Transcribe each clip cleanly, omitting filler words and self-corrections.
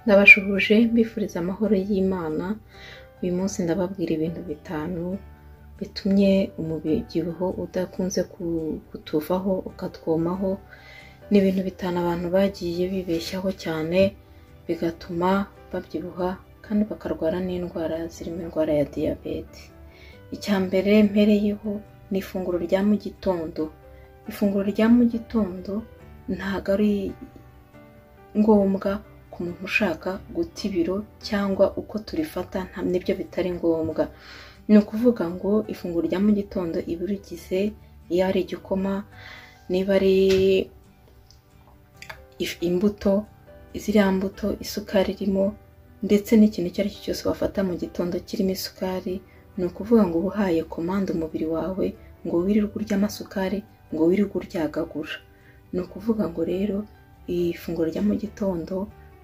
Ndabashuhuje mbifuriza amahoro y'Imana. Uyu munsi ndababwira ibintu bitanu bitumye umubyibuho udakunze kutuvaho ukatwomaho. Ni ibintu bitanu abantu bagiye bibeshyaho cyane bigatuma babyibuha kandi bakarwara n'indwara zirimo indwara ya diyabete. Icya mbere mpereyeho ni ifunguro rya mu gitondo. Ifunguro rya mu gitondo ntabwo ari ngombwa ku muntu ushaka guta ibiro cyangwa uko turifata nibyo bitari ngombwa. Ni ukuvuga ngo ifunguro rya mu gitondo iba rigize, iyo ari igikoma, niba ari imbuto, ziriya mbuto isukari irimo, ndetse n'ikintu icyo ari cyo cyose wafata mu gitondo kirimo isukari. Ni ukuvuga ngo uba uhaye komande umubiri wawe ngo wirirwe urya amasukari, ngo wirirwe uryagagura. Ni ukuvuga ngo rero ifunguro rya mu gitondo,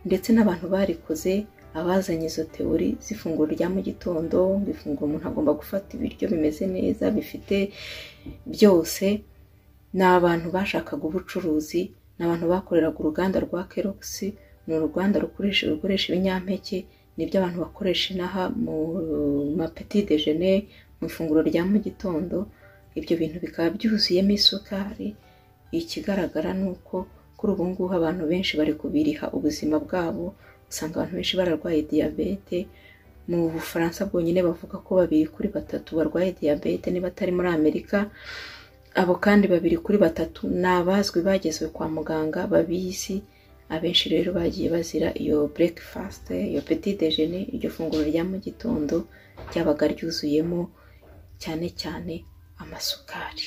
ndetse n'abantu barikoze, abazanye izo teori z'ifunguro rya mu gitondo, ngo ifunguro umuntu agomba gufata ibiryo bimeze neza bifite byose, ni abantu bashakaga ubucuruzi, ni abantu bakoreraga uruganda rwa Kellogg's. Ni uruganda rukoresha ibinyampeke, nibyo abantu bakoresha inaha mu petit déjeuner, mu ifunguro rya mu gitondo. Ibyo bintu bikaba byuzuyemo isukari. Ikigaragara ni uko kuri ubu ngubu abantu benshi bari kubiriha ubuzima bwabo. Usanga abantu benshi bararwaye diyabete. Mu Bufaransa bwonyine bavuga ko 2 kuri 3 barwaye diyabete niba atari muri Amerika. Abo kandi 2 kuri 3 ni abazwi bagezwe kwa muganga babizi. Abenshi rero bagiye bazira iyo breakfast, iyo petit déjeuner, iryo funguro rya mu gitondo ryabaga ryuzuyemo cyane cyane amasukari.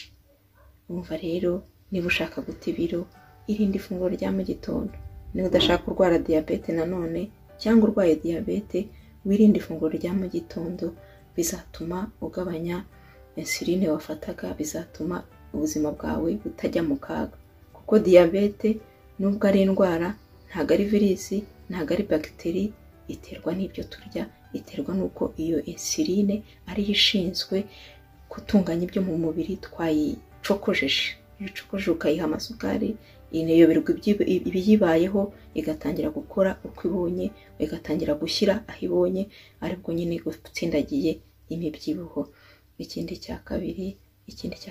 Umva rero, niba ushaka guta ibiro, irinde ifunguro rya mu gitondo. Niba udashaka kurwara diyabete nanone cyangwa urwaye diyabete, wirinde ifunguro rya mu gitondo. Bizatuma ugabanya insuline wafataga, bizatuma ubuzima bwawe butajya mu kaga. Kuko diyabete nubwo ari indwara, ntabwo ari virusi, ntabwo ari bagiteri, iterwa n'ibyo turya, iterwa n'uko iyo insuline ariyo ishinzwe gutunganya ibyo mu mubiri twayicokojeje. Iyo ucokoje ukayiha amasukari, ineyoberwa ibiyibayeho, igatangira gukora uko ibonye, igatangira gushyira aho ibonye, aribwo nyine gutsindagiye imibyibuho. Ikindi cya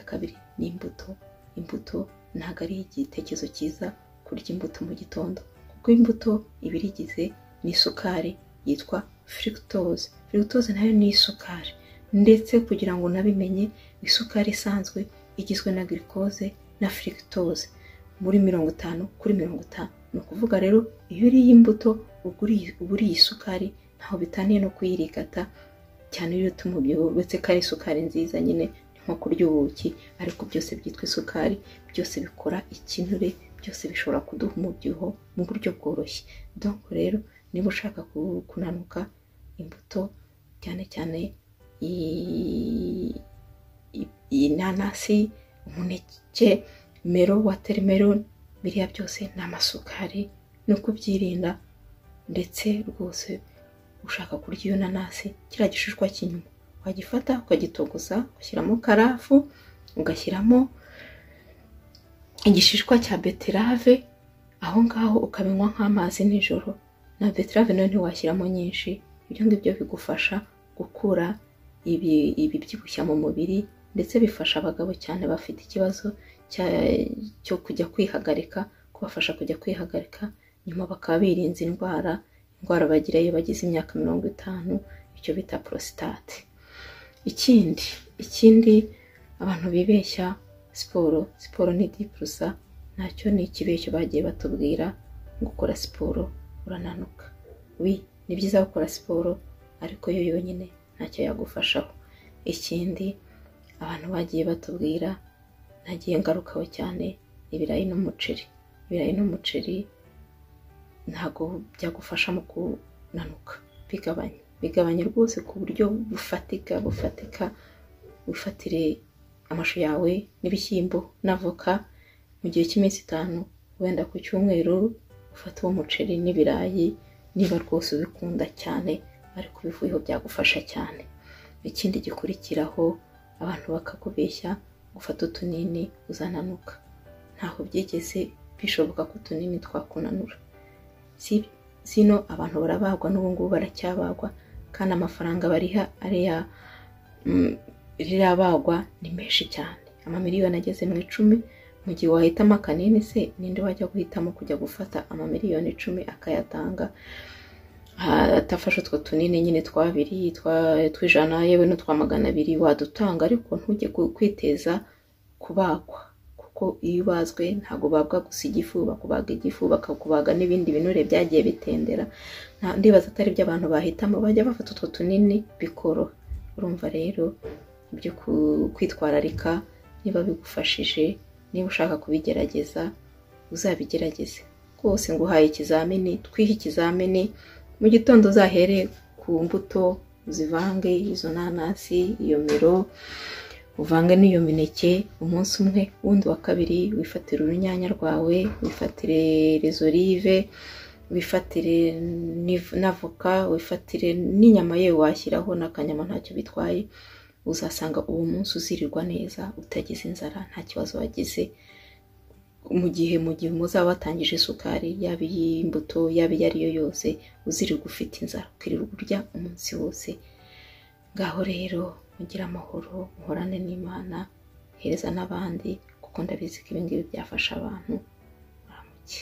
kabiri ni imbuto. Imbuto ntabwo ari igitekerezo cyiza kurya imbuto mu gitondo, kuko imbuto iba irigize n'isukari yitwa fructose. Fructose nayo ni isukari, ndetse kugira ngo nabimenye, isukari isanzwe igizwe na glucose na fructose muri 50 kuri 50. Ni ukuvuga rero iyo uriye imbuto uriye isukari, ntaho bitaniye no kuyirigata cyane. Iyo tumubyibuho uretse ko ari isukari nziza nyine, nko kurya ubuki, ariko byose byitwa isukari, byose bikora ikinure, byose bishobora kuduha umubyibuho mu buryo bworoshye. Donc rero niba ushaka kunanuka, imbuto cyane cyane inanasi, umuneke, watermelon, biriya byose ni amasukari. Ni ukubyirinda. Ndetse rwose ushaka kurya iyo nanasi, kiriya gishishwa cy'inyuma wagifata ukagitogoza, ugashyiramo karafu, ugashyiramo igishishwa cya beterave, aho ngaho ukabinywa nk'amazi nijoro. Na beterave nayo ntiwashyiramo nyinshi. Ibyo ngibyo bigufasha gukura ibibyibushya mu mubiri, ndetse bifasha abagabo cyane bafite ikibazo cyo kujya kwihagarika, kubafasha kujya kwihagarika, nyuma bakaba birinze indwara bagira iyo bagize imyaka 50, icyo bita prostate. Ikindi abantu bibeshya, siporo ni 10%. Nacyo ni ikibeshyo bagiye batubwira, gukora siporo urananuka. Ni byiza gukora siporo, ariko yo yonyine ntacyo yagufashaho. Ikindi abantu bagiye batubwira, nagiye ngarukaho cyane, ibirayi n'umuceri. Ibirayi n'umuceri ntabwo byagufasha mu kunanuka. Bigabanye rwose ku buryo bufatika. Wifatire amashu yawe n'ibishyimbo n'avoka mu gihe cy'iminsi 5, wenda ku cyumweru ufata uwo muceri n'ibirayi, niba rwose ubikunda cyane, ariko bivuyeho byagufasha cyane. Ikindi gikurikiraho, abantu bakakubeshya gufata utunini uzananuka. Ntaho byigeze bishoboka ko utunini twakunanura. zino abantu barabagwa n'ubu ngubu baracyabagwa kandi amafaranga bariha ariya rirabagwa ni menshi cyane, amamiliyoni ageze mu 10. Mu gihe wahitamo akanini se ninde wajya guhitamo kujya gufata amamiliyoni 10 akayatanga atafashe utwo tunini nyine twabiri twijana yewe no twa 200 wadutanga, ariko ntujye kwiteza kubagwa, kuko iyo ubazwe ntago babwa gusa igifu, bakubaga igifu bakakubaga n'ibindi binure byagiye bitendera. Ndibaza atari byo abantu bahitamo, bajya bafata utwo tunini bikoroha. Urumva rero ibyo kwitwararika, niba bigufashije, niba ushaka kubigerageza uzabigerageze rwose. Nguhaye ikizamini, twihe ikizamini. Mu gitondo uzahere ku mbuto uzivange, izo nanasi, iyo miro, uvange n'iyo mineke umunsi umwe. Wundi wa kabiri wifatire urunyanya rwawe, wifatire les olives, wifatire n'avoka, wifatire n'inyama yewe washyiraho n'akanyama ntacyo bitwaye. Uzasanga uwo munsi uzirirwa neza, utagize inzara, nta kibazo wagize. Mu gihe muzaba watangije isukari, yaba iy'imbuto yaba iyo ariyo yose, uzirirwa ufite inzara, ukirirwa urya umunsi wose. Ngaho rero mugira amahoro, muhorane n'Imana, hereza n'abandi, kuko ndabizi ko ibi ngibi byafasha abantu. Muramuke.